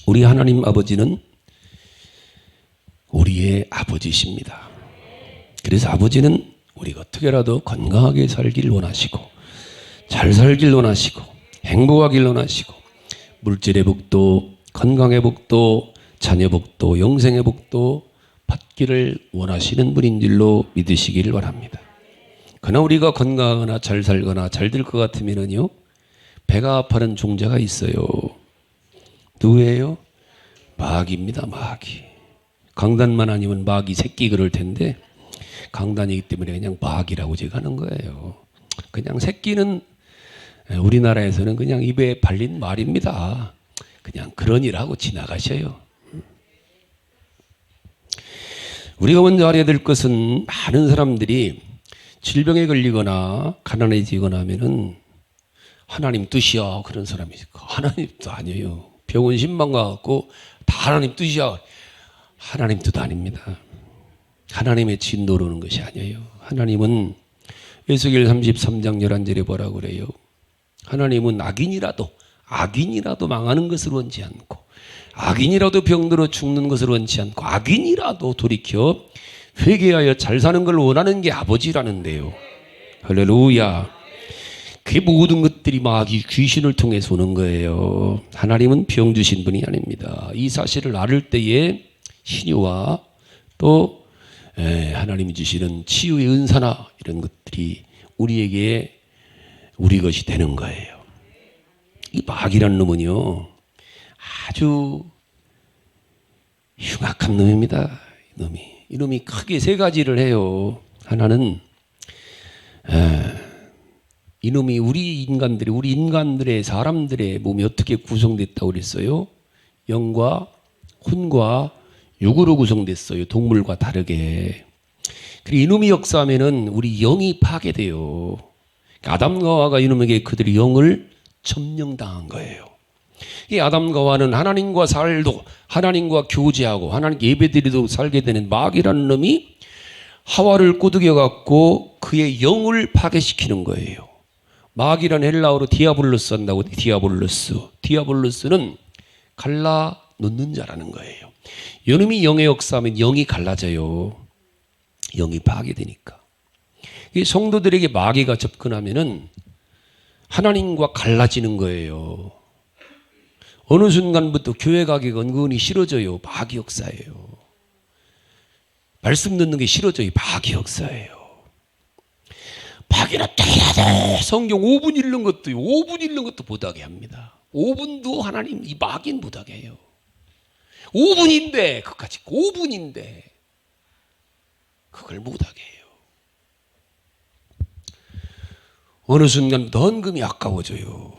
우리 하나님 아버지는 우리의 아버지십니다. 그래서 아버지는 우리가 어떻게라도 건강하게 살길 원하시고, 잘 살길 원하시고, 행복하길 원하시고, 물질의 복도, 건강의 복도, 자녀 복도, 영생의 복도 받기를 원하시는 분인 줄로 믿으시길 바랍니다. 그러나 우리가 건강하거나 잘 살거나 잘 될 것 같으면요, 배가 아파하는 종자가 있어요. 누구예요? 마귀입니다. 마귀. 강단만 아니면 마귀 새끼 그럴 텐데, 강단이기 때문에 그냥 마귀라고 제가 하는 거예요. 그냥 새끼는 우리나라에서는 그냥 입에 발린 말입니다. 그냥 그러니라고 지나가셔요. 우리가 먼저 알아야 될 것은, 많은 사람들이 질병에 걸리거나 가난해지거나 하면은 하나님 뜻이야 그런 사람이 있고, 하나님 뜻 아니에요. 병원 신방 가갖고 다 하나님 뜻이야. 하나님 뜻 아닙니다. 하나님의 진노로는 것이 아니에요. 하나님은 에스겔 33장 11절에 뭐라고 그래요? 하나님은 악인이라도 망하는 것을 원치 않고, 악인이라도 병들어 죽는 것을 원치 않고, 악인이라도 돌이켜 회개하여 잘 사는 걸 원하는 게 아버지라는데요. 할렐루야. 그 모든 것들이 마귀 귀신을 통해서 오는 거예요. 하나님은 병 주신 분이 아닙니다. 이 사실을 알을 때에 신유와 또 하나님이 주시는 치유의 은사나 이런 것들이 우리에게 우리 것이 되는 거예요. 이 마귀라는 놈은요, 아주 흉악한 놈입니다. 이놈이 크게 세 가지를 해요. 하나는 이놈이 우리 인간들의 사람들의 몸이 어떻게 구성됐다고 그랬어요? 영과 혼과 육으로 구성됐어요. 동물과 다르게. 그리고 이놈이 역사하면은 우리 영이 파괴돼요. 아담과 하와가 이놈에게 그들의 영을 점령당한 거예요. 이 아담과 하와는 하나님과 살도, 하나님과 교제하고 하나님 예배드리도 살게 되는 마귀라는 놈이 하와를 꼬드겨 갖고 그의 영을 파괴시키는 거예요. 마귀라는 헬라어로 디아볼로스 한다고. 디아볼로스는 갈라 놓는 자라는 거예요. 이놈이 영의 역사하면 영이 갈라져요. 영이 파괴되니까. 이 성도들에게 마귀가 접근하면은 하나님과 갈라지는 거예요. 어느 순간부터 교회 가기가 은근히 싫어져요. 마귀 역사예요. 말씀 듣는 게 싫어져요. 마귀 역사예요. 마귀는 어떻게 해야 돼? 성경 5분 읽는 것도 못하게 합니다. 5분도 하나님, 이 마귀는 못하게 해요. 5분인데, 그까짓 5분인데, 그걸 못하게 해요. 어느 순간부터 헌금이 아까워져요.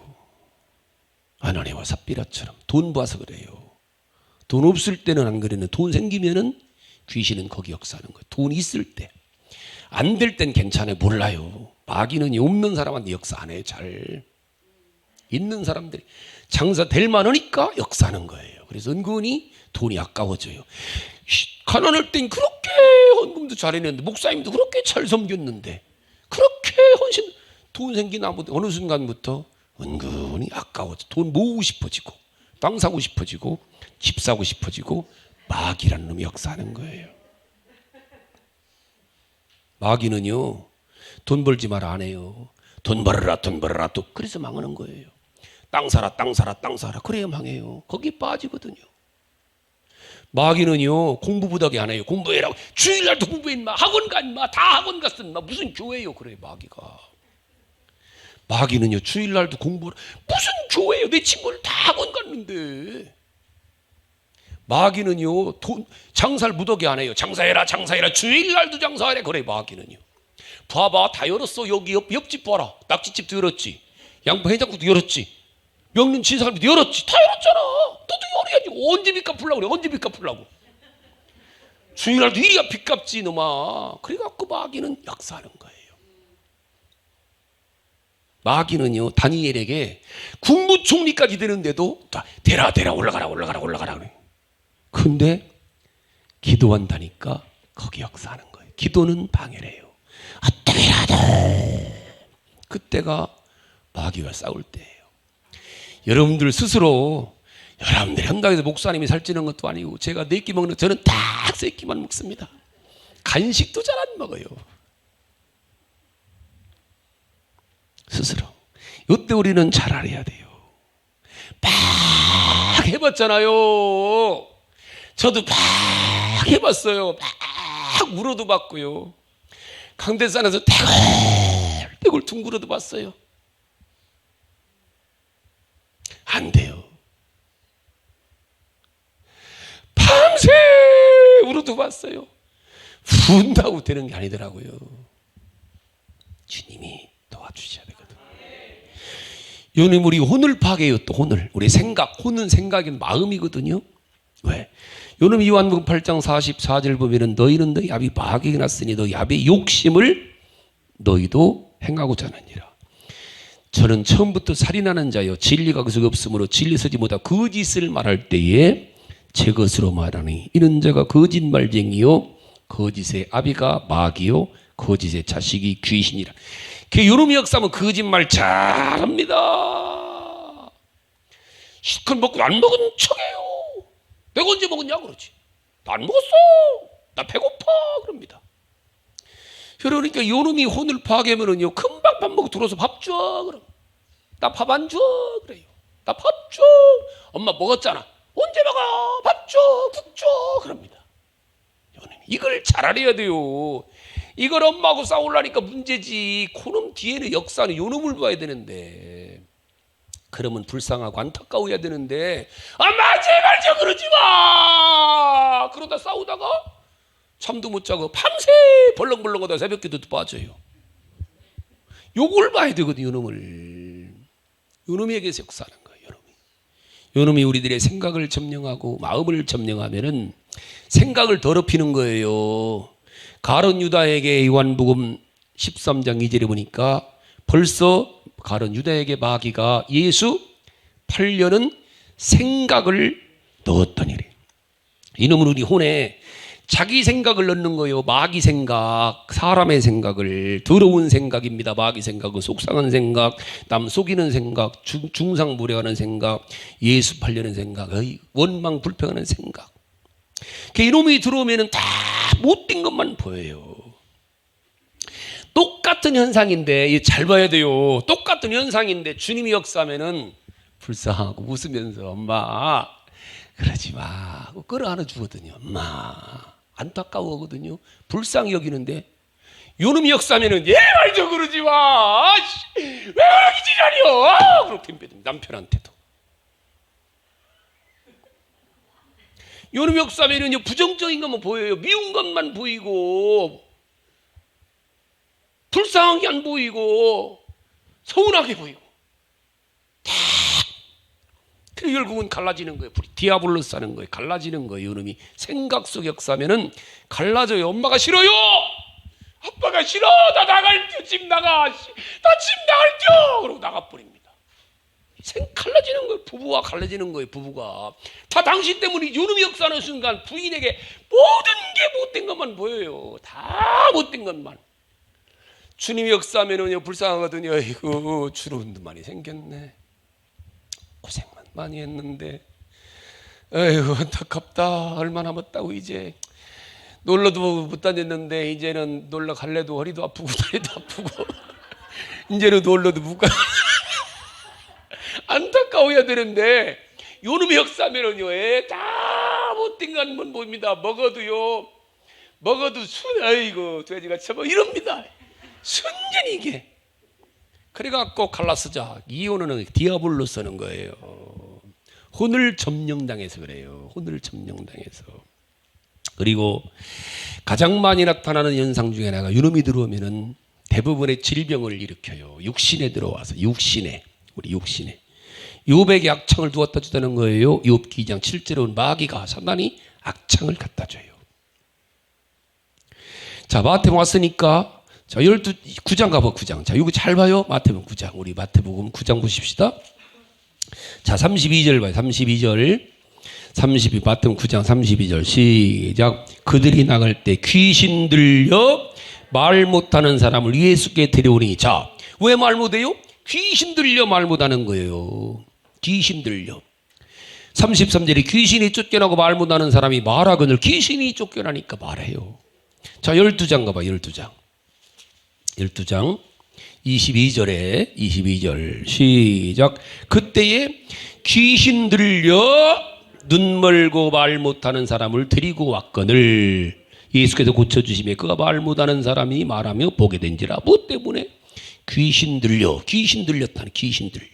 아나니와 삽비라처럼. 돈 봐서 그래요. 돈 없을 때는 안 그러는, 돈 생기면은 귀신은 거기 역사하는 거예요. 돈 있을 때. 안 될 땐 괜찮아요. 몰라요. 마귀는 없는 사람한테 역사 안 해요. 잘. 있는 사람들이 장사 될 만하니까 역사하는 거예요. 그래서 은근히 돈이 아까워져요. 가난할 땐 그렇게 헌금도 잘했는데, 목사님도 그렇게 잘 섬겼는데, 그렇게 헌신, 돈 생긴 어느 순간부터 은근히 아까워져. 돈 모으고 싶어지고, 땅 사고 싶어지고, 집 사고 싶어지고, 마귀라는 놈이 역사하는 거예요. 마귀는요, 돈 벌지 마라 안 해요. 돈 벌어라 또. 그래서 망하는 거예요. 땅 사라. 그래야 망해요. 거기에 빠지거든요. 마귀는요, 공부 부탁이 안 해요. 공부해라고. 주일날도 공부해 인마. 학원 가 인마. 다 학원 갔어 인마. 무슨 교회요? 그래 마귀가. 마귀는요, 주일날도 공부를. 무슨 교회요? 내 친구들 다 학원 갔는데. 마귀는요, 장사를 무더기 안 해요. 장사해라. 주일날도 장사하래. 그래 마귀는요. 봐봐, 다 열었어. 여기 옆집 봐라. 낙지집도 열었지. 양파 해장국도 열었지. 명륜 진사갈비도 열었지. 다 열었잖아. 너도 열어야지. 언제 빚 갚으려고 그래. 언제 빚 갚으려고. 주일날도 이리야 빚 갚지 놈아. 그래갖고 마귀는 역사하는 거예요. 마귀는요, 다니엘에게 국무총리까지 되는데도 대라 올라가라 그래. 근데 기도한다니까 거기 역사하는 거예요. 기도는 방해래요. 어떻게 해야 돼? 그때가 마귀와 싸울 때예요. 여러분들 스스로 여러분들이 한다고 해서 목사님이 살찌는 것도 아니고 제가 4끼 먹는 저는 딱 3끼만 먹습니다. 간식도 잘 안 먹어요. 스스로. 이때 우리는 잘 알아야 돼요. 막 해봤잖아요. 저도 막 해봤어요. 막 울어도 봤고요. 강대산에서 대굴대굴 둥글어도 봤어요. 안 돼요. 밤새 울어도 봤어요. 운다고 되는 게 아니더라고요. 주님이 도와주셔야 되거든요. 요즘 우리 혼을 파괴해요. 또 혼을. 우리 생각, 혼은 생각이 마음이거든요. 왜? 요놈 요한복음 8장 44절 보면은 너희는 너희 아비 마귀가 났으니 너희 아비의 욕심을 너희도 행하고자 하느니라. 저는 처음부터 살인하는 자요 진리가 그 속에 없으므로 진리 서지 못하고 거짓을 말할 때에 제 것으로 말하니 이런 자가 거짓말쟁이요 거짓의 아비가 마귀요 거짓의 자식이 귀신이라. 그 요놈의 역사하면 거짓말 잘합니다. 실컷 먹고 안 먹은 척해요. 내가 언제 먹었냐 그러지. 나 안 먹었어. 나 배고파 그럽니다. 그러니까 요놈이 혼을 파괴하면은요 금방 밥 먹고 들어서 밥 줘 그럼. 나 밥 안 줘 그래요. 나 밥 줘. 엄마 먹었잖아. 언제 먹어? 밥 줘, 국 줘 그럽니다. 요놈이 이걸 잘 알아야 돼요. 이걸 엄마하고 싸우려니까 문제지. 그놈 뒤에는 역사는 요놈을 봐야 되는데. 그러면 불쌍하고 안타까워야 되는데 엄마 제발 좀 그러지 마. 그러다 싸우다가 잠도 못 자고 밤새 벌렁벌렁하다 새벽기도 빠져요. 요걸 봐야 되거든요. 요놈을. 요놈에게서 역사하는 거예요. 요놈이 우리들의 생각을 점령하고 마음을 점령하면은 생각을 더럽히는 거예요. 가룟 유다에게 요한복음 13장 2절에 보니까 벌써 가룟 유다에게 마귀가 예수 팔려는 생각을 넣었더니래. 이놈은 우리 혼에 자기 생각을 넣는 거예요. 마귀 생각, 사람의 생각을. 더러운 생각입니다. 마귀 생각은 속상한 생각, 남 속이는 생각, 중상부려하는 생각, 예수 팔려는 생각, 원망 불평하는 생각. 이놈이 들어오면 다 못된 것만 보여요. 똑같은 현상인데 잘 봐야 돼요. 똑같은 현상인데 주님이 역사하면은 불쌍하고 웃으면서 엄마 그러지 마 하고 끌어안아 주거든요. 엄마 안타까워하거든요. 불쌍히 여기는데 요놈이 역사하면은 얘말 좀 그러지 마. 왜 그렇게 지랄이여. 그렇게 덤벼듭니다. 남편한테도. 요놈이 역사하면은요 부정적인 것만 보여요. 미운 것만 보이고 불쌍한 게 안 보이고 서운하게 보이고 다 그래서 결국은 갈라지는 거예요. 디아블로스 하는 거예요. 갈라지는 거예요. 이놈이 생각 속 역사면은 갈라져요. 엄마가 싫어요. 아빠가 싫어. 나 나갈게요. 집 나가. 나 집 나갈게요. 그러고 나가버립니다. 갈라지는 거예요. 부부가 갈라지는 거예요. 부부가 다 당신 때문에 이놈이 역사하는 순간 부인에게 모든 게 못된 것만 보여요. 다 못된 것만. 주님이 역사하면은요 불쌍하거든요. 아이고 주름도 많이 생겼네. 고생만 많이 했는데 아이고 안타깝다. 얼마 남았다고 이제 놀러도 못 다녔는데 이제는 놀러 갈래도 허리도 아프고 다리도 아프고 이제는 놀러도 못 가. 안타까워야 되는데 요놈이 역사하면은요 다 못된 것만 보입니다. 먹어도 아이고 돼지가 쳐먹 이럽니다. 순전히 이게 그래갖고 갈라서자 이혼은 디아블로 쓰는 거예요. 혼을 점령당해서 그래요. 혼을 점령당해서. 그리고 가장 많이 나타나는 현상 중에 하나가 이놈이 들어오면은 대부분의 질병을 일으켜요. 육신에 들어와서 우리 육신에 욥에게 악창을 두었다 주다는 거예요. 욥기 2장 7절은 마귀가 사단이 악창을 갖다 줘요. 자 마태복음 왔으니까 자, 9장 가봐, 9장. 자, 이거 잘 봐요. 마태복음 9장. 우리 마태복음 9장 보십시다. 자, 32절 봐요. 32절. 마태복음 9장 32절. 시작. 그들이 나갈 때 귀신 들려 말 못하는 사람을 예수께 데려오니. 자, 왜 말 못해요? 귀신 들려 말 못하는 거예요. 귀신 들려. 33절에 귀신이 쫓겨나고 말 못하는 사람이 말하거늘 귀신이 쫓겨나니까 말해요. 자, 12장 가봐. 12장 22절 시작. 그때에 귀신 들려 눈 멀고 말 못하는 사람을 데리고 왔거늘 예수께서 고쳐주시며 그가 말 못하는 사람이 말하며 보게 된지라. 뭐 때문에? 귀신 들렸다는 귀신 들려.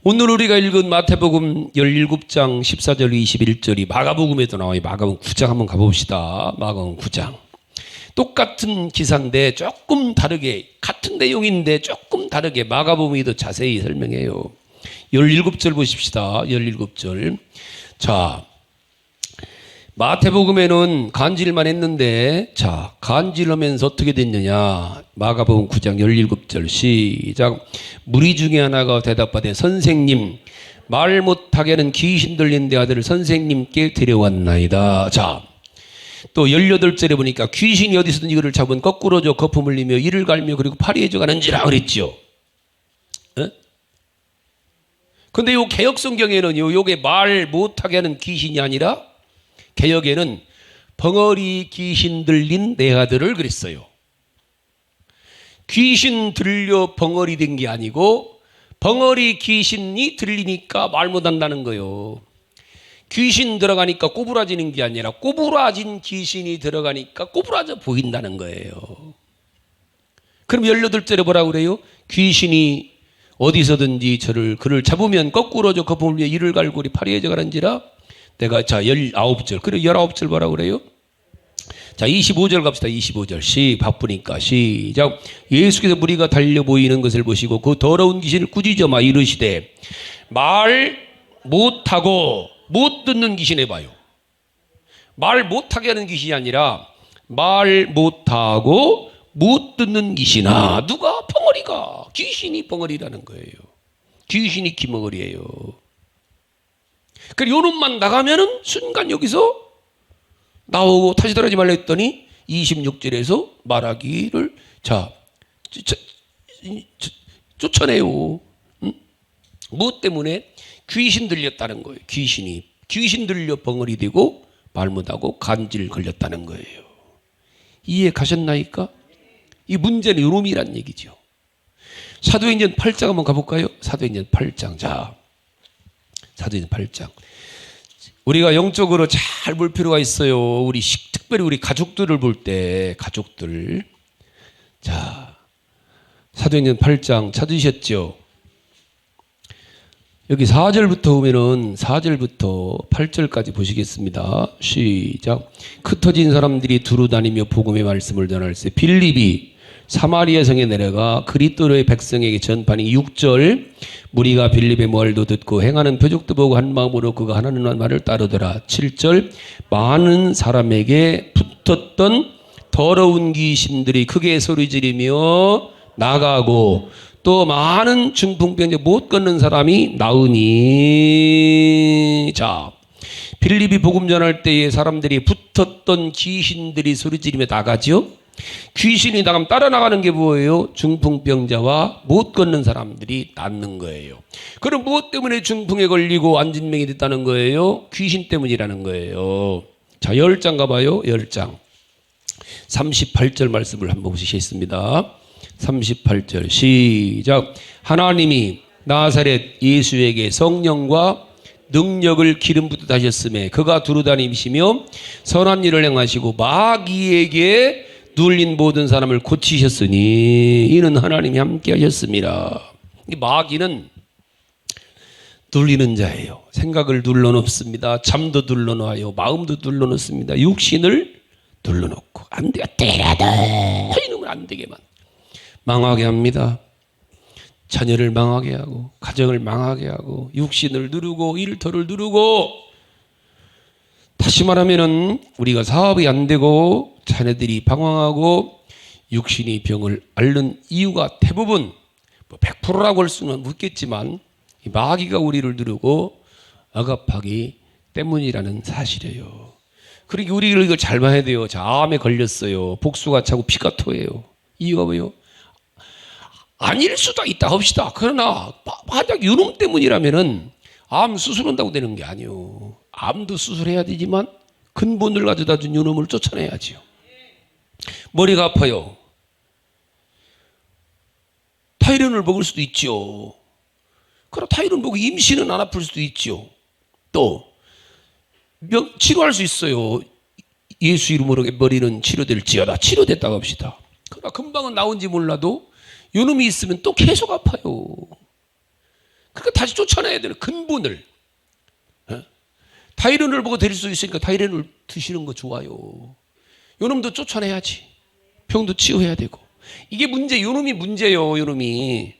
오늘 우리가 읽은 마태복음 17장 14절 21절이 마가복음에도 나와요. 마가복음 9장 한번 가봅시다. 마가복음 9장. 똑같은 기사인데 조금 다르게, 같은 내용인데 조금 다르게 마가복음이 더 자세히 설명해요. 17절 보십시다. 17절. 자, 마태복음에는 간질만 했는데, 자, 간질하면서 어떻게 됐느냐. 마가복음 9장 17절 시작. 무리 중에 하나가 대답하되 선생님, 말 못하게 하는 귀신 들린 내 아들을 선생님께 데려왔나이다. 자, 또 18절에 보니까 귀신이 어디서든지 그를 잡은 거꾸로 져 거품 흘리며 이를 갈며 그리고 파리에 져가는지라 그랬죠. 근데 요 개혁 성경에는요, 요게 말 못하게 하는 귀신이 아니라 개혁에는 벙어리 귀신 들린 내 아들을 그랬어요. 귀신 들려 벙어리 된 게 아니고 벙어리 귀신이 들리니까 말 못한다는 거예요. 귀신 들어가니까 꼬부라지는 게 아니라 꼬부라진 귀신이 들어가니까 꼬부라져 보인다는 거예요. 그럼 18절에 뭐라고 그래요? 귀신이 어디서든지 그를 잡으면 거꾸로 저 거품을 위해 이를 갈고 파리에 져가는지라. 내가 자 19절 그리고 19절 뭐라고 그래요? 자 25절 갑시다. 25절 바쁘니까 시작. 예수께서 무리가 달려 보이는 것을 보시고 그 더러운 귀신을 꾸짖어마 이르시되 말 못하고 못 듣는 귀신 해봐요. 말 못하게 하는 귀신이 아니라 말 못하고 못 듣는 귀신아. 누가? 벙어리가. 귀신이 벙어리라는 거예요. 귀신이 기멍어리예요. 그래서 요 놈만 나가면은 순간 여기서 나오고 다시 들어가지 말라 했더니 26절에서 말하기를 쫓아내요. 응? 뭐 때문에? 귀신 들렸다는 거예요. 귀신 들려 벙어리 되고 말 못하고 간질 걸렸다는 거예요. 이해 가셨나이까? 이 문제는 요 놈이란 얘기죠. 사도행전 8장 한번 가볼까요? 사도행전 8장. 자, 사도행전 8장. 우리가 영적으로 잘 볼 필요가 있어요. 특별히 우리 가족들을 볼 때, 가족들. 자, 사도행전 8장 찾으셨죠? 여기 4절부터 보면은 4절부터 8절까지 보시겠습니다. 시작. 흩어진 사람들이 두루 다니며 복음의 말씀을 전할세 빌립이 사마리아 성에 내려가 그리스도의 백성에게 전파니. 6절. 무리가 빌립의 말도 듣고 행하는 표적도 보고 한 마음으로 그가 하나님의 말을 따르더라. 7절. 많은 사람에게 붙었던 더러운 귀신들이 크게 소리 지르며 나가고 또 많은 중풍병자 못 걷는 사람이 나으니. 자, 빌립이 복음 전할 때에 사람들이 붙었던 귀신들이 소리 지르며 나가죠. 귀신이 나가면 따라 나가는 게 뭐예요? 중풍병자와 못 걷는 사람들이 낫는 거예요. 그럼 무엇 때문에 중풍에 걸리고 안진병이 됐다는 거예요? 귀신 때문이라는 거예요. 자, 10장 가봐요. 10장 38절 말씀을 한번 보시겠습니다. 38절 시작. 하나님이 나사렛 예수에게 성령과 능력을 기름 붓듯 하셨음에 그가 두루다니시며 선한 일을 행하시고 마귀에게 눌린 모든 사람을 고치셨으니 이는 하나님이 함께 하셨습니다. 마귀는 눌리는 자예요. 생각을 눌러놓습니다. 잠도 눌러놓아요. 마음도 눌러놓습니다. 육신을 눌러놓고 안 돼요. 때려도 이놈을 안 되게만 망하게 합니다. 자녀를 망하게 하고 가정을 망하게 하고 육신을 누르고 일터를 누르고. 다시 말하면은 우리가 사업이 안 되고 자녀들이 방황하고 육신이 병을 앓는 이유가 대부분 100%라고 할 수는 없겠지만 마귀가 우리를 누르고 억압하기 때문이라는 사실이에요. 그러니까 우리가 이걸 잘 봐야 돼요. 자, 암에 걸렸어요. 복수가 차고 피가 토해요. 이유가 뭐예요? 아닐 수도 있다 합시다. 그러나 만약 이놈 때문이라면은 암 수술한다고 되는 게 아니요. 암도 수술해야 되지만 근본을 가져다 준 요놈을 쫓아내야지요. 머리가 아파요. 타이레놀을 먹을 수도 있죠. 그럼 타이레놀 먹고 임신은 안 아플 수도 있죠. 또 치료할 수 있어요. 예수 이름으로 머리는 치료될지어다. 치료됐다고 합시다. 그러나 금방은 나온지 몰라도 요놈이 있으면 또 계속 아파요. 그러니까 다시 쫓아내야 되는 근본을. 타이레놀을 보고 데릴 수 있으니까 타이레놀 드시는 거 좋아요. 요놈도 쫓아내야지. 병도 치유해야 되고. 이게 문제, 요놈이 문제예요. 요놈이.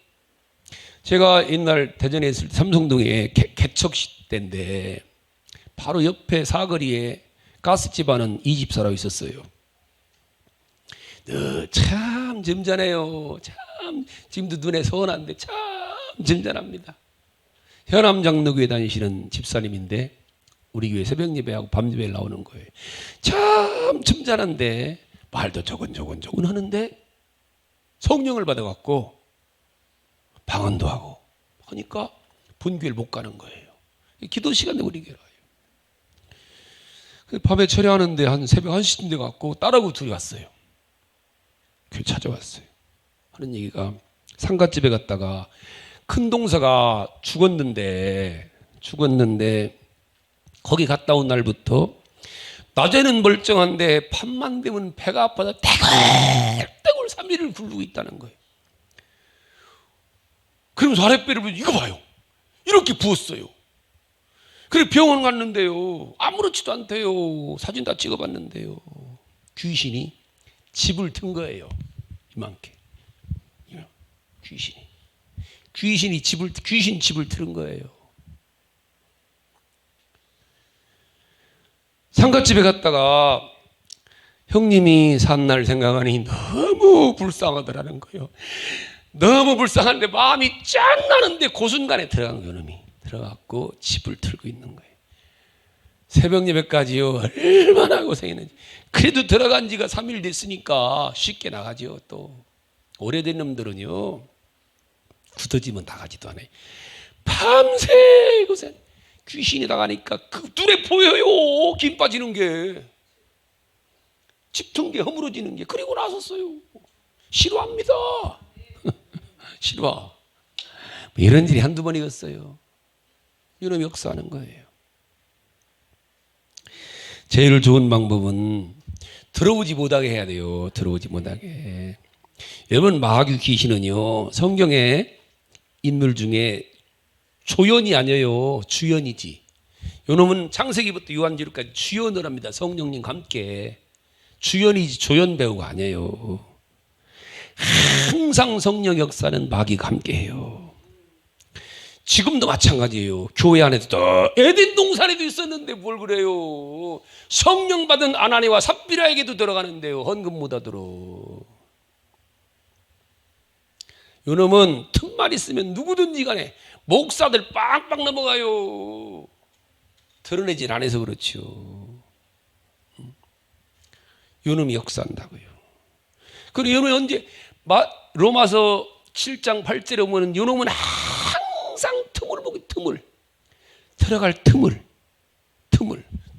제가 옛날 대전에 있을 때 삼성동에 개척시 때인데 바로 옆에 사거리에 가스집 하는 이 집사라고 있었어요. 참 점잖아요. 참 지금도 눈에 선한데 참 점잖합니다. 현암 장로교회 다니시는 집사님인데 우리 교회 새벽 예배하고 밤 예배에 나오는 거예요. 참 점잖한데 말도 조곤조곤 하는데 성령을 받아갖고 방언도 하고 하니까 본교회를 못 가는 거예요. 기도 시간에 우리 교회로 와요. 밤에 철야하는데 한 새벽 1시쯤 돼갖고 딸하고 둘이 왔어요. 교회 찾아왔어요. 하는 얘기가 상갓집에 갔다가 큰 동서가 죽었는데 거기 갔다 온 날부터 낮에는 멀쩡한데 밤만 되면 배가 아파서 떼굴떼굴 3일을 굴르고 있다는 거예요. 그러면서 아랫배를 보면 이거 봐요. 이렇게 부었어요. 그래 병원 갔는데요. 아무렇지도 않대요. 사진 다 찍어봤는데요. 귀신이 집을 튼 거예요. 이만큼. 귀신이 집을 틀은 거예요. 상갓집에 갔다가 형님이 산 날 생각하니 너무 불쌍하더라는 거예요. 너무 불쌍한데 마음이 짠 나는데 그 순간에 들어간 거예요. 놈이 들어갔고 집을 틀고 있는 거예요. 새벽 예배까지요. 얼마나 고생했는지. 그래도 들어간 지가 3일 됐으니까 쉽게 나가죠. 또 오래된 놈들은요 굳어지면 나가지도 않아요. 밤새 고생. 귀신이 나가니까 그 눈에 보여요. 김 빠지는 게. 짚은 게 허물어지는 게. 그리고 나섰어요. 싫어합니다. 싫어. 이런 일이 한두 번이었어요. 이놈이 역사하는 거예요. 제일 좋은 방법은 들어오지 못하게 해야 돼요. 들어오지 못하게. 여러분 마귀 귀신은요 성경에 인물 중에 조연이 아니에요. 주연이지. 요놈은 창세기부터 요한계시록까지 주연을 합니다. 성령님과 함께. 주연이지 조연 배우가 아니에요. 항상 성령 역사는 마귀가 함께해요. 지금도 마찬가지예요. 교회 안에도 에덴 동산에도 있었는데 뭘 그래요. 성령 받은 아나니와 삽비라에게도 들어가는데요. 헌금 못 하도록. 요놈은 틈만 있으면 누구든지 간에 목사들 빵빵 넘어가요. 드러내질 않아서 그렇죠. 요놈이 역사한다고요. 그리고 요놈이 언제 로마서 7장 8절에 보면 요놈은 항상 틈을 보고 틈을 들어갈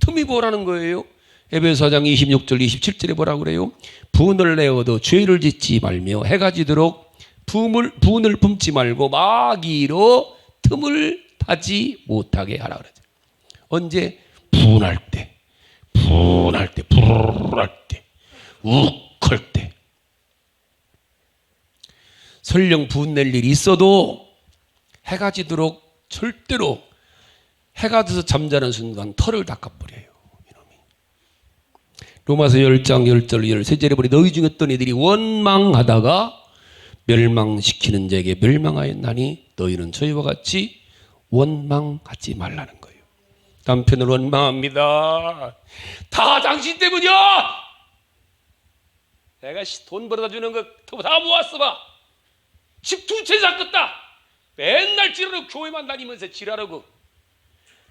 틈이 뭐라는 거예요? 에베소 4장 26절 27절에 뭐라고 그래요? 분을 내어도 죄를 짓지 말며 해가 지도록 분을 품지 말고 마귀로 틈을 타지 못하게 하라 그러죠. 언제? 분할 때, 불할 때, 욱할 때. 설령 분낼 일이 있어도 해가 지도록 절대로 해가 져서 잠자는 순간 털을 닦아버려요. 이놈이. 로마서 10장 10절 13절에 보니 너희 중에 어떤 이들이 원망하다가 멸망시키는 자에게 멸망하였나니 너희는 저희와 같이 원망하지 말라는 거예요. 남편을 원망합니다. 다 당신 때문이야. 내가 돈 벌어다 주는 거 다 모았어 봐. 집 2채 샀겠다. 맨날 지랄하고 교회만 다니면서 지랄하고.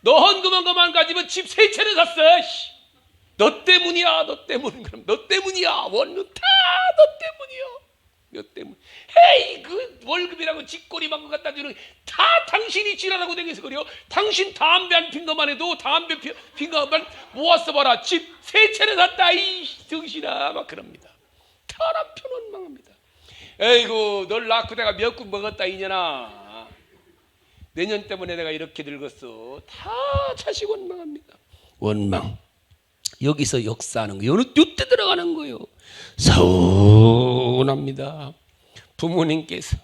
너 헌금한 것만 가지면 집 3채를 샀어. 너 때문이야. 너 때문이야. 원룸 다 너 때문이야. 몇 때문에. 에이, 그 월급이라고 쥐꼬리만 거 갖다 주는 다 당신이 지랄하고 다녀서 그래요. 당신 담배 안 핀 것만 해도 담배 핀 것만 모아서 봐라. 집 세 채를 샀다. 이 정신아 막 그럽니다. 다 남편 원망합니다. 에이구, 널 낳고 내가 몇 국 먹었다 이년아. 내년 때문에 내가 이렇게 늙었어. 다 자식 원망합니다. 원망. 여기서 역사하는 거예요. 요때 들어가는 거예요. 서운합니다. 부모님께서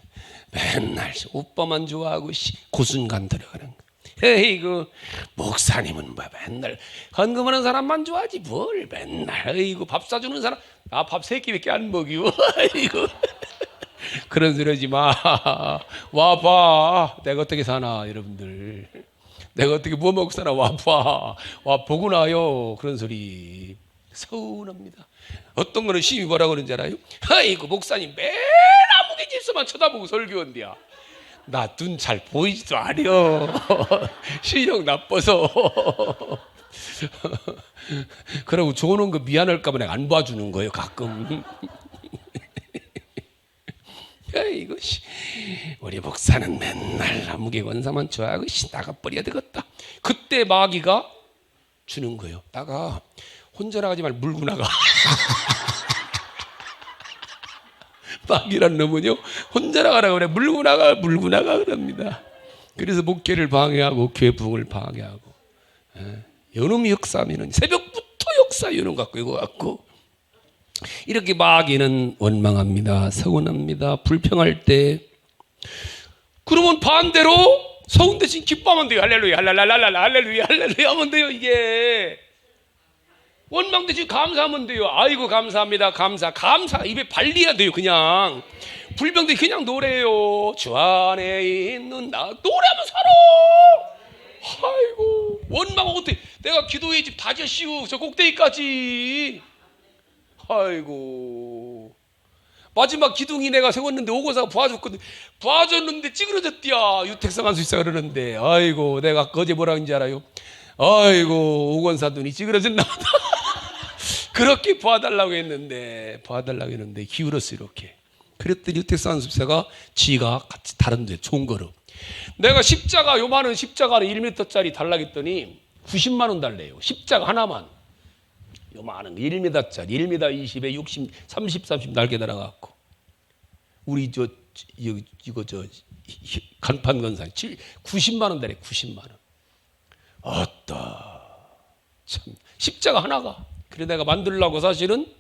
맨날 오빠만 좋아하고 그 순간 들어가는 거예요. 에이구, 목사님은 뭐 맨날 헌금하는 사람만 좋아하지 뭘 맨날. 에이구, 밥 사주는 사람 나 밥 3끼밖에 안 먹이고. 에이구. 그런 소리 하지 마. 와봐. 내가 어떻게 사나 여러분들. 내가 어떻게 뭐 먹고 사나 와봐. 와 보고 나요. 그런 소리. 서운합니다. 어떤 거는 심히 뭐라 그러는지 알아요? 아이고, 목사님 맨 아무개 집서만 쳐다보고 설교한대야. 나 눈 잘 보이지도 않여. 시력 나빠서. 그러고 좋은 거 미안할까 봐 내가 안 봐주는 거예요 가끔. 아이고, 우리 목사는 맨날 아무개 권사만 좋아하고 나가버려야 되겠다. 그때 마귀가 주는 거예요. 나가. 혼자 나가지 말고 물고 나가. 마귀란 놈은요, 혼자 나가라고 그래. 물고 나가 그럽니다. 그래서 목회를 방해하고 교회 부흥을 방해하고. 요놈이 역사하면은 새벽부터 역사 요놈 갖고 이거 갖고. 이렇게 마귀는 원망합니다. 서운합니다. 불평할 때. 그러면 반대로 서운 대신 기뻐하면 돼요. 할렐루야, 할렐루야 하면 돼요. 이게 원망 대신 감사하면 돼요. 아이고 감사합니다. 감사 입에 발려야 돼요. 그냥 불평 대신 그냥 노래요. 주 안에 있는 나 노래하면 살아. 아이고, 원망하고 어떻게 내가 기도회 집 다졌시오 저 꼭대기까지. 아이고, 마지막 기둥이 내가 세웠는데 오고사가 봐줬거든. 봐줬는데 찌그러졌디야. 유택성 한수있어 그러는데, 아이고, 내가 거제 뭐라 하는지 알아요? 아이고, 오건사 눈이 찌그러졌나 보다. 그렇게 봐달라고 했는데 기울었어 이렇게. 그랬더니 유택성 한수있어가 지가 같이 다른 데 좋은 거로. 내가 십자가 요만한 십자가는 1m짜리 달라겠더니 90만 원 달래요. 십자가 하나만. 요만한 거 1m짜리 1m 20에 60 30 날개 달아갖고 우리 이거 간판 건상 90만 원 달래. 90만 원. 아따 참 십자가 하나가. 그래 내가 만들려고 사실은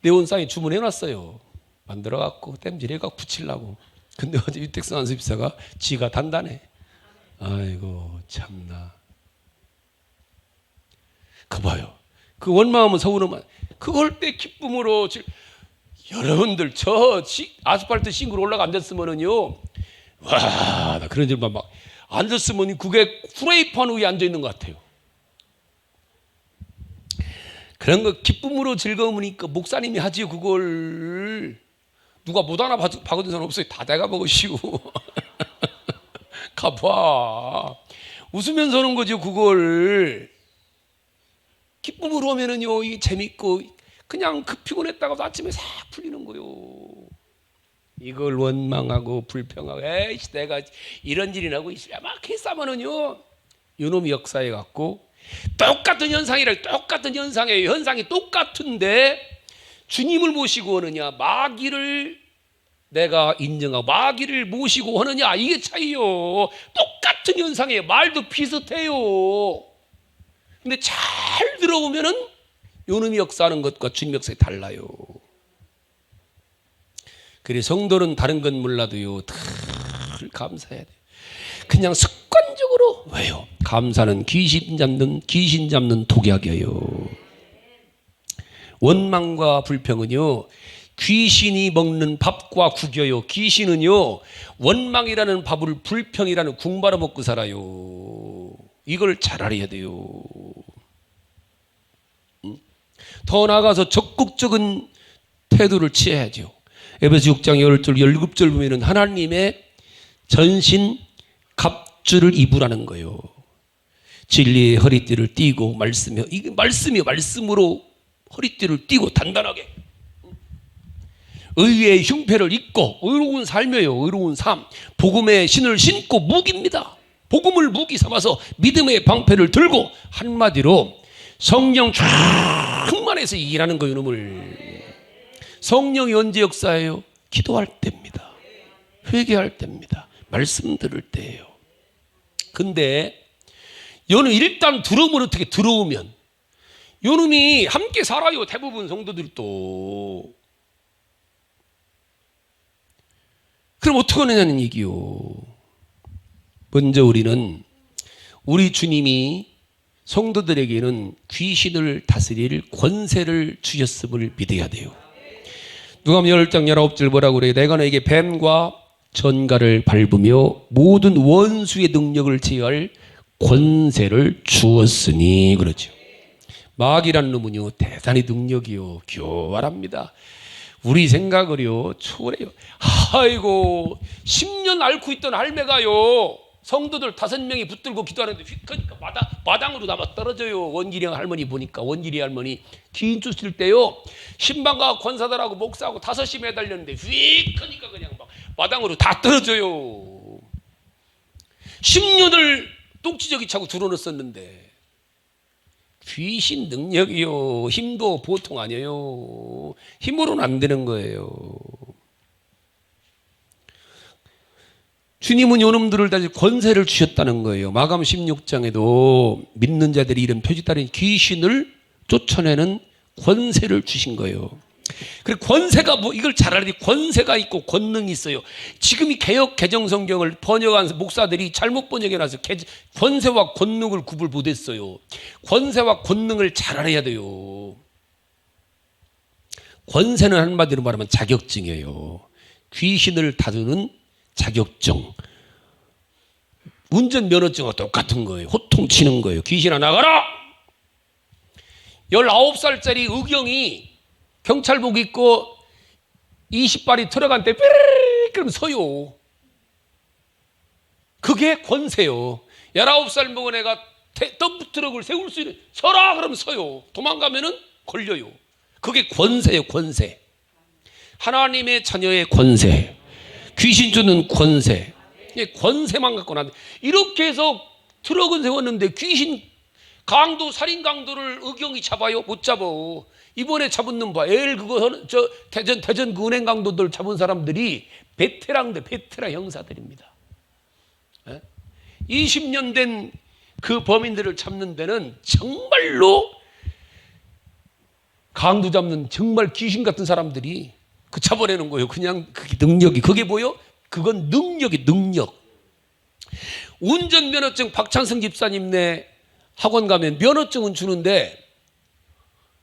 네온상에 주문해놨어요. 만들어갖고 땜질해갖고 붙이려고. 근데 어제 유택성 한수입사가 지가 단단해. 아이고 참나. 그 봐요. 그 원망하면 서운하면 그걸 때 기쁨으로. 여러분들 저 아스팔트 싱글 올라가 앉았으면은요, 와, 나 그런 줄만 막 앉았으면 그게 프라이팬 위에 앉아 있는 것 같아요. 그런 거 기쁨으로 즐거움이니까 목사님이 하지요. 그걸 누가 못 하나 봐거든 사람 없어요. 다 내가 먹으시오. 가봐. 웃으면서 하는 거죠. 그걸 기쁨으로 하면은요, 이게 재밌고 그냥 그 피곤했다가도 아침에 싹 풀리는 거요. 이걸 원망하고 불평하고 에이씨 내가 이런 일이 나고 있으랴 막 했으면은요, 요놈이 역사해 갖고 똑같은 현상이라. 똑같은 현상이에요. 현상이 똑같은데 주님을 모시고 하느냐 마귀를 내가 인정하고 마귀를 모시고 하느냐, 이게 차이요. 똑같은 현상이에요. 말도 비슷해요. 근데 잘 들어보면은 요놈이 역사하는 것과 주님 역사가 달라요. 그래 성도는 다른 건 몰라도요, 늘 감사해야 돼요. 그냥 습관적으로. 왜요? 감사는 귀신 잡는 독약이에요. 원망과 불평은요, 귀신이 먹는 밥과 국여요. 귀신은요, 원망이라는 밥을 불평이라는 궁바로 먹고 살아요. 이걸 잘 알아야 돼요. 더 나아가서 적극적인 태도를 취해야죠. 에베소 6장 10절 17절 보면은 하나님의 전신 갑주를 입으라는 거예요. 진리의 허리띠를 띠고 말씀으로 허리띠를 띠고 단단하게. 의의 흉패를 입고 의로운 삶이에요. 의로운 삶. 복음의 신을 신고 무기입니다. 복음을 무기 삼아서 믿음의 방패를 들고 한마디로 성령 충만해서 일하는 거예요. 이놈을. 성령이 언제 역사해요? 기도할 때입니다. 회개할 때입니다. 말씀 들을 때예요. 근데 요놈 일단 들어오면 어떻게 들어오면 요놈이 함께 살아요. 대부분 성도들도. 그럼 어떻게 하느냐는 얘기요. 먼저 우리는 우리 주님이 성도들에게는 귀신을 다스릴 권세를 주셨음을 믿어야 돼요. 누가복음 10장 19절 뭐라고 그래요? 내가 너에게 뱀과 전갈을 밟으며 모든 원수의 능력을 제어할 권세를 주었으니 그러죠. 마귀란 놈은요 대단히 능력이요 교활합니다. 우리 생각을요 초월해요. 아이고 10년 앓고 있던 할매가요 성도들 5명이 붙들고 기도하는데 휙하니까 마당으로 남아 떨어져요. 원기령 할머니 보니까 원기리 할머니 긴 쫓을 때요 신방과 권사들하고 목사하고 5이 매달렸는데 휙하니까 그냥 막 마당으로 다 떨어져요. 10년을 똥지저귀 차고 들어놓았었는데 귀신 능력이요 힘도 보통 아니에요. 힘으로는 안 되는 거예요. 주님은 요놈들을 다 권세를 주셨다는 거예요. 마가복음 16장에도 믿는 자들이 이런 표지 따른 귀신을 쫓아내는 권세를 주신 거예요. 그리고 권세가 뭐 이걸 잘 알아야 돼. 권세가 있고 권능이 있어요. 지금 이 개역 개정 성경을 번역한 목사들이 잘못 번역해놔서 권세와 권능을 구분 못했어요. 권세와 권능을 잘 알아야 돼요. 권세는 한마디로 말하면 자격증이에요. 귀신을 다루는 자격증. 운전면허증과 똑같은 거예요. 호통치는 거예요. 귀신아 나가라! 19살짜리 의경이 경찰복 입고 20발이 들어간 때 삐르르르 그러면 서요. 그게 권세요. 19살 먹은 애가 덤프트럭을 세울 수 있는 서라 그러면 서요. 도망가면은 걸려요. 그게 권세예요. 권세. 하나님의 자녀의 권세. 귀신 주는 권세. 권세만 갖고는 안 돼. 이렇게 해서 트럭은 세웠는데 귀신 강도 살인 강도를 의경이 잡아요? 못 잡아. 이번에 잡은 놈 봐. 그거 저 대전 그 은행 강도들 잡은 사람들이 베테랑 형사들입니다. 20년 된 그 범인들을 잡는 데는 정말로 강도 잡는 정말 귀신 같은 사람들이 그 잡아내는 거예요. 그냥 그게 능력이. 그게 뭐요? 그건 능력이 능력. 운전면허증 박찬승 집사님네 학원 가면 면허증은 주는데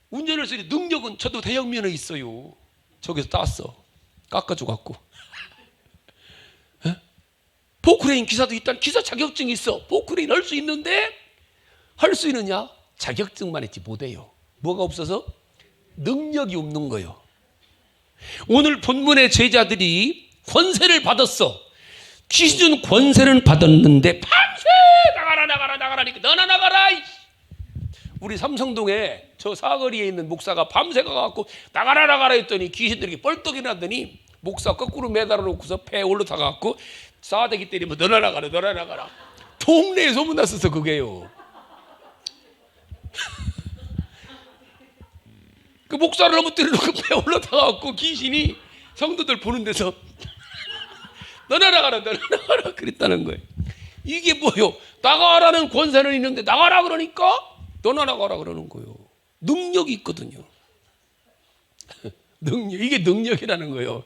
운전을 쓰니 능력은 저도 대형면허 있어요. 저기서 땄어. 깎아줘 갖고. 포크레인 기사도 있다. 기사 자격증이 있어. 포크레인 할 수 있는데 할 수 있느냐? 자격증만 했지 못해요. 뭐가 없어서? 능력이 없는 거예요. 오늘 본문의 제자들이 권세를 받았어. 귀신 준 권세는 받았는데 밤새 나가라니까 너나 나가라. 우리 삼성동에 저 사거리에 있는 목사가 밤새 가갖고 나가라 했더니 귀신들이 뻘떡이 나더니 목사 거꾸로 매달아 놓고서 배에 올라타갖고 싸대기 때리면 너나 나가라. 동네에 소문났었어 그게요. 그 목사를 너무 때려놓고 배에 올라타갖고 귀신이 성도들 보는 데서 너나 나가라 그랬다는 거예요. 이게 뭐예요? 나가라는 권세는 있는데 나가라 그러니까 너나 나가라 그러는 거예요. 능력이 있거든요. 이게 능력이라는 거예요.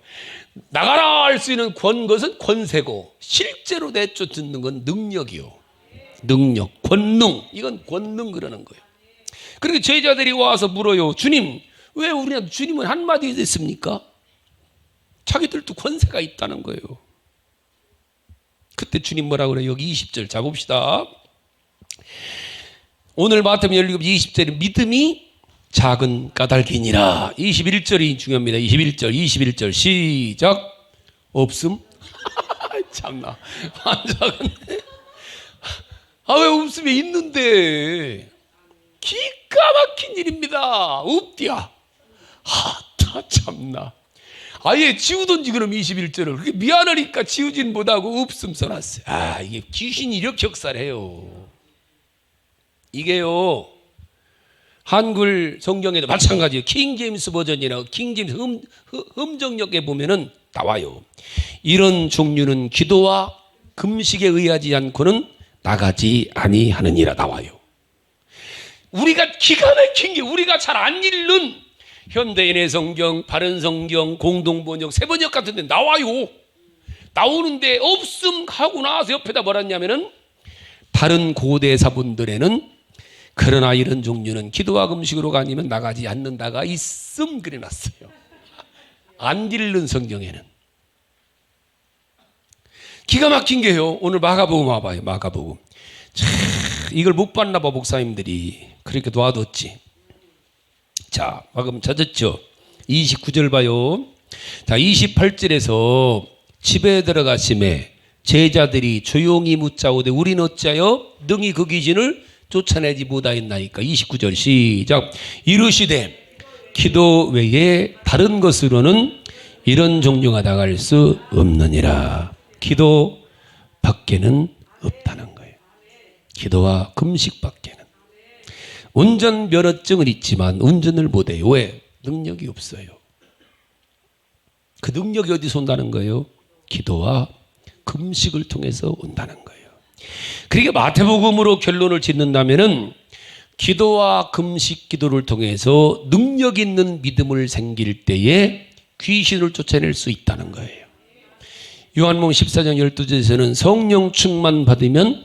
나가라 할 수 있는 것은 권세고 실제로 내쫓는 건 능력이요. 능력, 권능. 이건 권능 그러는 거예요. 그리고 제자들이 와서 물어요. 주님, 왜 우리한테 주님은 한마디 했습니까? 자기들도 권세가 있다는 거예요. 그때 주님 뭐라고 그래요? 여기 20절 잡읍시다. 오늘 마태복음 17, 20절에 믿음이 작은 까닭이니라. 21절이 중요합니다. 21절 시작. 없음? 참나 환장하네. 왜 없음이 있는데. 기가 막힌 일입니다. 없디야. 참나. 아예 지우든지 그럼 21절을. 그게 미안하니까 지우진 못하고 없음 써놨어요. 아, 이게 귀신이 이렇게 역사해요. 이게요, 한글 성경에도 마찬가지예요. 킹제임스 버전이나 킹제임스 음정역에 보면은 나와요. 이런 종류는 기도와 금식에 의하지 않고는 나가지 아니하느니라 나와요. 우리가 기가 막힌 게 우리가 잘 안 읽는 현대인의 성경, 바른 성경, 공동번역, 새번역 같은 데 나와요. 나오는데 없음 하고 나서 옆에다 뭐랬냐면은 다른 고대사분들에는 그러나 이런 종류는 기도와 금식으로 아니면 나가지 않는다가 있음 그래놨어요. 안 읽는 성경에는. 기가 막힌 게요. 오늘 마가복음 와봐요. 마가복음. 참 이걸 못 봤나 봐 목사님들이. 그렇게 놔뒀지. 자, 방금 찾았죠? 29절 봐요. 자, 28절에서 집에 들어가심에 제자들이 조용히 묻자오되 우리는 어찌하여 능히 그 귀신을 쫓아내지 못하였나이까. 29절 시작. 이르시되 기도 외에 다른 것으로는 이런 종류가 나갈 수 없느니라. 기도 밖에는 없다는 거예요. 기도와 금식 밖에는. 운전 면허증은 있지만 운전을 못해요. 왜? 능력이 없어요. 그 능력이 어디서 온다는 거예요? 기도와 금식을 통해서 온다는 거예요. 그러니까 마태복음으로 결론을 짓는다면은 기도와 금식 기도를 통해서 능력 있는 믿음을 생길 때에 귀신을 쫓아낼 수 있다는 거예요. 요한복음 14장 12절에서는 성령 충만 받으면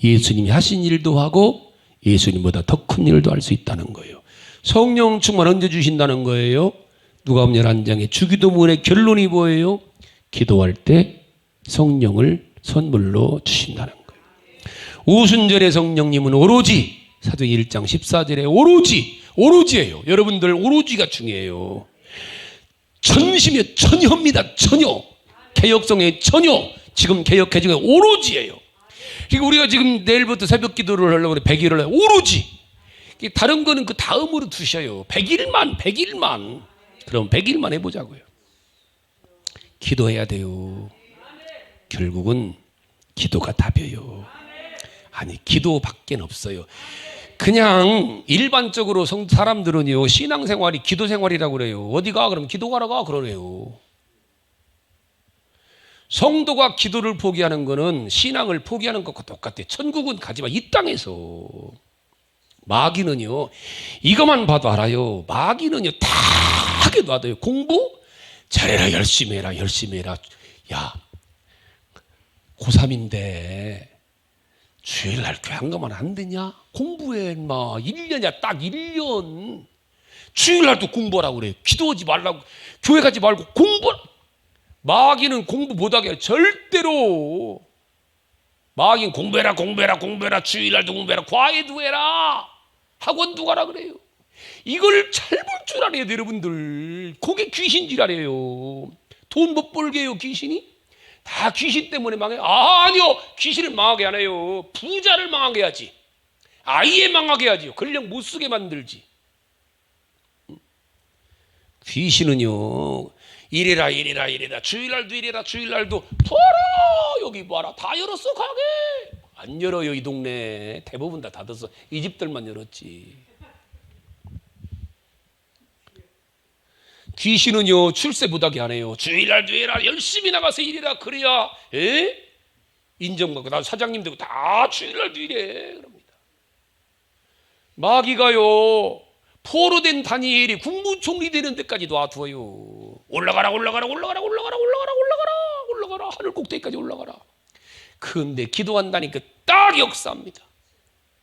예수님이 하신 일도 하고 예수님보다 더 큰 일도 할 수 있다는 거예요. 성령 충만 언제 주신다는 거예요? 누가복음 11장의 주기도문의 결론이 뭐예요? 기도할 때 성령을 선물로 주신다는 거예요. 오순절의 성령님은 오로지 사도행 1장 14절에 오로지예요. 여러분들 오로지가 중요해요. 전심의 전혀입니다. 전혀. 개혁성의 전혀. 지금 개혁해지는 오로지예요. 그러니까 우리가 지금 내일부터 새벽 기도를 하려고 그래. 100일을 해요. 오로지. 다른 거는 그 다음으로 두셔요. 100일만. 그럼 100일만 해보자고요. 기도해야 돼요. 결국은 기도가 답이에요. 아니, 기도밖에 없어요. 그냥 일반적으로 사람들은요, 신앙생활이 기도생활이라고 그래요. 어디가? 그럼 기도하러 가? 그러네요. 성도가 기도를 포기하는 거는 신앙을 포기하는 것과 똑같아요. 천국은 가지만 이 땅에서. 마귀는요, 이것만 봐도 알아요. 마귀는요, 다 하게 놔둬요. 공부? 잘해라, 열심히 해라. 야, 고3인데 주일날 교회 안 가면 안 되냐? 공부해, 인마. 1년이야, 딱 1년. 주일날도 공부하라고 그래요. 기도하지 말라고. 교회 가지 말고 마귀는 공부 못하게 해요. 절대로. 마귀는 공부해라. 주일날도 공부해라. 과외도 해라. 학원도 가라 그래요. 이걸 잘 볼 줄 알아요, 여러분들. 그게 귀신질이래요. 돈 못 벌게 해요, 귀신이? 다 귀신 때문에 망해요. 아니요, 귀신을 망하게 안 해요. 부자를 망하게 해야지. 아예 망하게 해야지. 권력 못 쓰게 만들지. 귀신은요, 이래라. 주일날도 봐라. 여기 봐라. 다 열었어, 가게. 안 열어요, 이 동네. 대부분 다 닫았어. 이 집들만 열었지. 귀신은요, 출세 못하게 안 해요. 주일날도 해라. 열심히 나가서 일해라. 그래야 인정받고. 나도 사장님 되고 다 주일날도 일해. 그럽니다. 마귀가요, 포로된 다니엘이 국무총리 되는 데까지 놔두어요. 올라가라. 하늘 꼭대기까지 올라가라. 그런데 기도한다니까 딱 역사합니다.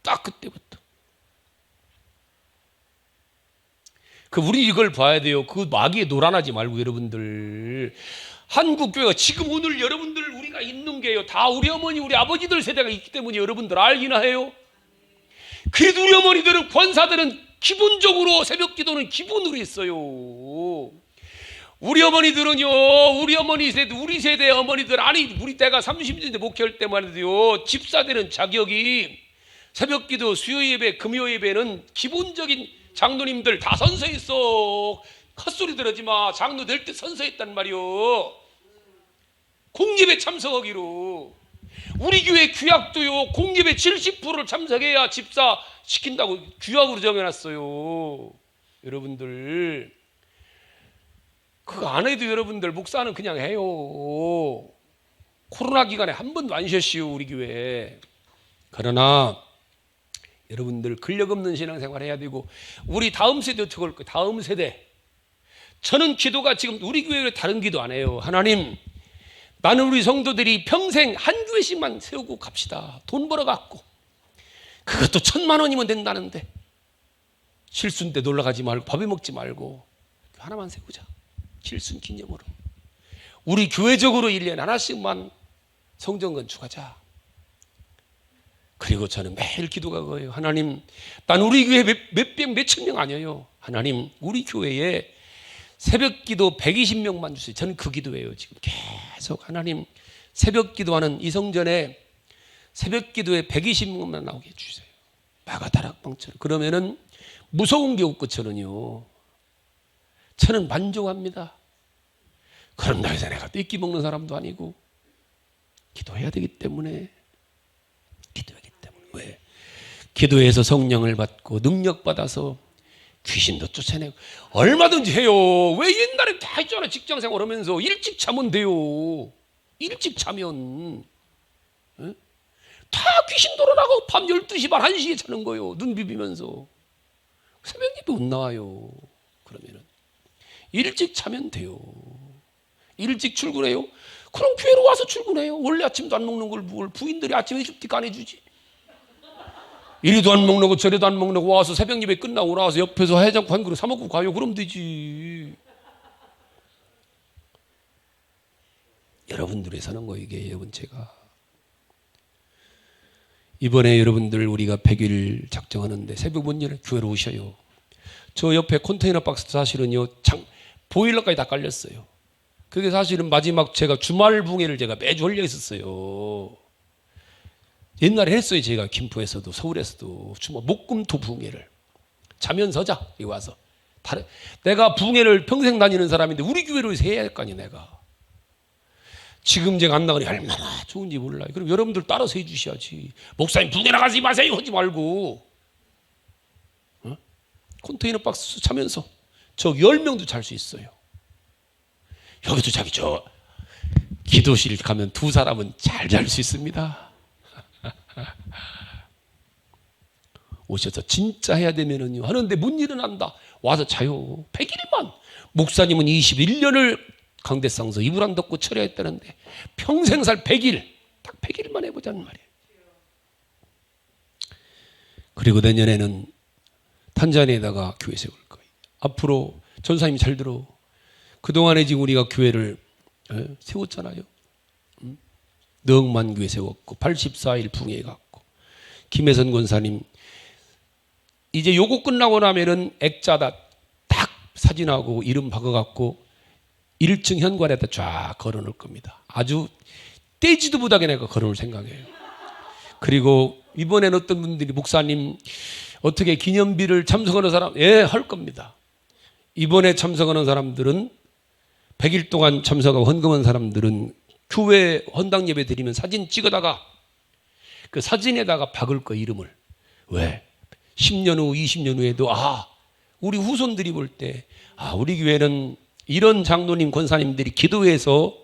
딱 그때부터. 우리 이걸 봐야 돼요. 그 마귀에 놀아나지 말고, 여러분들. 한국교회가 지금 오늘 여러분들 우리가 있는 게요, 다 우리 어머니, 우리 아버지들 세대가 있기 때문에 여러분들 알기나 해요. 그래도 우리 어머니들은, 권사들은 기본적으로 새벽 기도는 기본으로 했어요. 우리 어머니들은요, 우리 세대 어머니들, 아니, 우리 때가 30년대 목회할 때만 해도요, 집사되는 자격이 새벽 기도, 수요 예배, 금요 예배는 기본적인 장로님들 다 선서했어. 헛소리 들으지 마. 장로 될 때 선서했단 말이요. 공예배 참석하기로. 우리 교회 규약도요, 공예배 70%를 참석해야 집사 시킨다고 규약으로 정해놨어요. 여러분들 그거 안 해도 여러분들 목사는 그냥 해요. 코로나 기간에 한 번도 안 쉬었시오 우리 교회. 그러나 여러분들 근력 없는 신앙생활 해야 되고, 우리 다음 세대 어떻게 할 거예요? 다음 세대. 저는 기도가 지금 우리 교회에 다른 기도 안 해요. 하나님, 나는 우리 성도들이 평생 한 교회씩만 세우고 갑시다. 돈 벌어갖고. 그것도 1,000만 원이면 된다는데 칠순 때 놀러가지 말고 밥에 먹지 말고 하나만 세우자. 칠순 기념으로. 우리 교회적으로 1년에 하나씩만 성전 건축하자. 그리고 저는 매일 기도가 그거예요. 하나님, 난 우리 교회 몇천 명 아니에요. 하나님, 우리 교회에 새벽 기도 120명만 주세요. 저는 그 기도예요. 지금 계속 하나님, 새벽 기도하는 이 성전에 새벽 기도에 120명만 나오게 해주세요. 마가다락방처럼. 그러면은 무서운 게 없고 저는요, 저는 만족합니다. 그런다고 해서 내가 뜯기 먹는 사람도 아니고 기도해야 되기 때문에. 기도하기 때문에. 왜? 기도해서 성령을 받고 능력 받아서 귀신도 쫓아내고 얼마든지 해요. 왜? 옛날에 다 했잖아. 직장생활 하면서 일찍 자면 돼요. 일찍 자면 에? 다 귀신 돌아나고 밤 12시 반 1시에 자는 거예요. 눈 비비면서. 새벽 예배 못 나와요. 그러면은 일찍 자면 돼요. 일찍 출근해요. 그럼 교회로 와서 출근해요. 원래 아침도 안 먹는 걸 뭘 부인들이 아침에 해줄까 안 해주지? 이리도 안 먹는 거 저리도 안 먹는 거 와서 새벽 예배 끝나고 나와서 옆에서 해장국 한 그릇 사 먹고 가요. 그럼 되지. 여러분들이 사는 거 이게 여러분. 제가 이번에 여러분들 우리가 100일 작정하는데 새벽 못 열어 교회로 오셔요. 저 옆에 컨테이너 박스 사실은요, 보일러까지 다 깔렸어요. 그게 사실은 마지막 제가 주말 붕해를 제가 매주 올려 있었어요. 옛날에 했어요. 제가 김포에서도 서울에서도 주말 목금토 붕해를. 자면서 자 여기 와서. 내가 붕해를 평생 다니는 사람인데 우리 교회로 해야 할 거 아니에요. 내가 지금 제가 안 나가니 얼마나 좋은지 몰라요. 그럼 여러분들 따라서 해주셔야지. 목사님 붕해 나가지 마세요 하지 말고, 어? 컨테이너 박스 자면서 저 10명도 잘 수 있어요. 여기도 자기 저 기도실 가면 2사람은 잘 잘 수 있습니다. 오셔서 진짜 해야 되면은요 하는데 못 일어난다. 와서 자요. 100일만. 목사님은 21년을 강대상서 이불 안 덮고 철야했다는데 평생 살 100일. 딱 100일만 해보자는 말이에요. 그리고 내년에는 탄자니아에다가 교회 세울 거예요. 앞으로 전사님이 잘 들어. 그동안에 지금 우리가 교회를 세웠잖아요. 너억만 교회 세웠고 84일 붕해 갔고, 김혜선 권사님 이제 요거 끝나고 나면은 액자다 딱 사진하고 이름 박아갖고 1층 현관에다 쫙 걸어놓을 겁니다. 아주 떼지도 못하게 내가 걸어놓을 생각이에요. 그리고 이번엔 어떤 분들이 목사님 어떻게 기념비를 참석하는 사람, 예, 할 겁니다. 이번에 참석하는 사람들은 100일 동안 참석하고 헌금한 사람들은 교회 헌당 예배 드리면 사진 찍어다가 그 사진에다가 박을 거 이름을. 왜? 10년 후 20년 후에도 우리 후손들이 볼 때 우리 교회는 이런 장로님 권사님들이 기도해서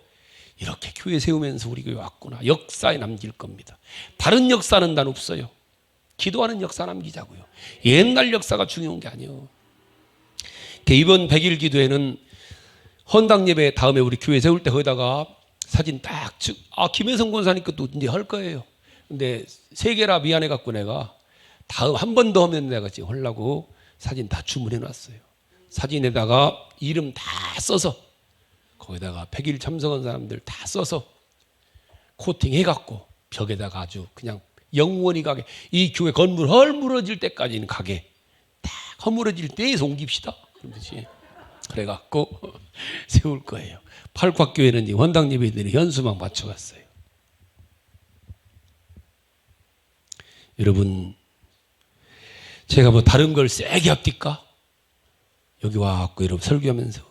이렇게 교회 세우면서 우리 교회 왔구나. 역사에 남길 겁니다. 다른 역사는 난 없어요. 기도하는 역사 남기자고요. 옛날 역사가 중요한 게 아니에요. 이번 100일 기도회는 헌당 예배 다음에 우리 교회 세울 때 거기다가 사진 딱 김혜성 권사님 것도 이제 할 거예요. 근데 3개라 미안해 갖고 내가 다음 한 번 더 하면 내가 지금 하려고 사진 다 주문해 놨어요. 사진에다가 이름 다 써서 거기다가 100일 참석한 사람들 다 써서 코팅해 갖고 벽에다가 아주 그냥 영원히 가게, 이 교회 건물 헐물어질 때까지는 가게, 딱 허물어질 때에서 옮깁시다. 그러듯이 그래갖고 세울 거예요. 팔곽교회는 헌당 예배들이 현수막 맞춰갔어요. 여러분, 제가 뭐 다른 걸 세게 합니까? 여기 와갖고 여러분 설교하면서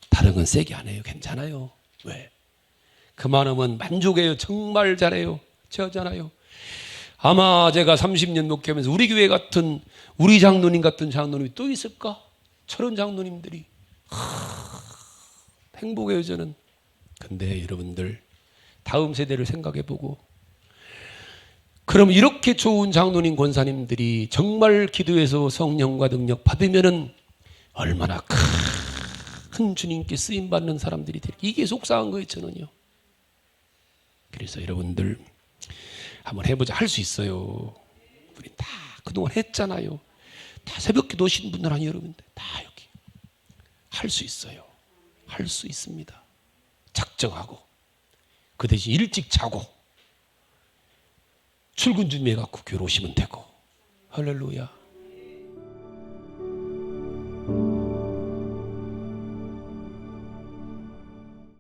다른 건 세게 안 해요. 괜찮아요. 왜? 그만하면 만족해요. 정말 잘해요. 저잖아요. 아마 제가 30년 목회하면서 우리 교회 같은 우리 장로님 같은 장로님이 또 있을까? 저런 장로님들이 행복해요 저는. 근데 여러분들 다음 세대를 생각해보고 그럼 이렇게 좋은 장로님 권사님들이 정말 기도해서 성령과 능력 받으면은 얼마나 큰 주님께 쓰임받는 사람들이 될 이게 속상한 거예요 저는요. 그래서 여러분들 한번 해보자. 할 수 있어요. 우리 다 그동안 했잖아요. 다 새벽 기도 오신 분들 아니에요 여러분들. 다 여기 할 수 있어요. 할 수 있습니다. 작정하고 그 대신 일찍 자고 출근 준비해갖고 교회 오시면 되고. 할렐루야.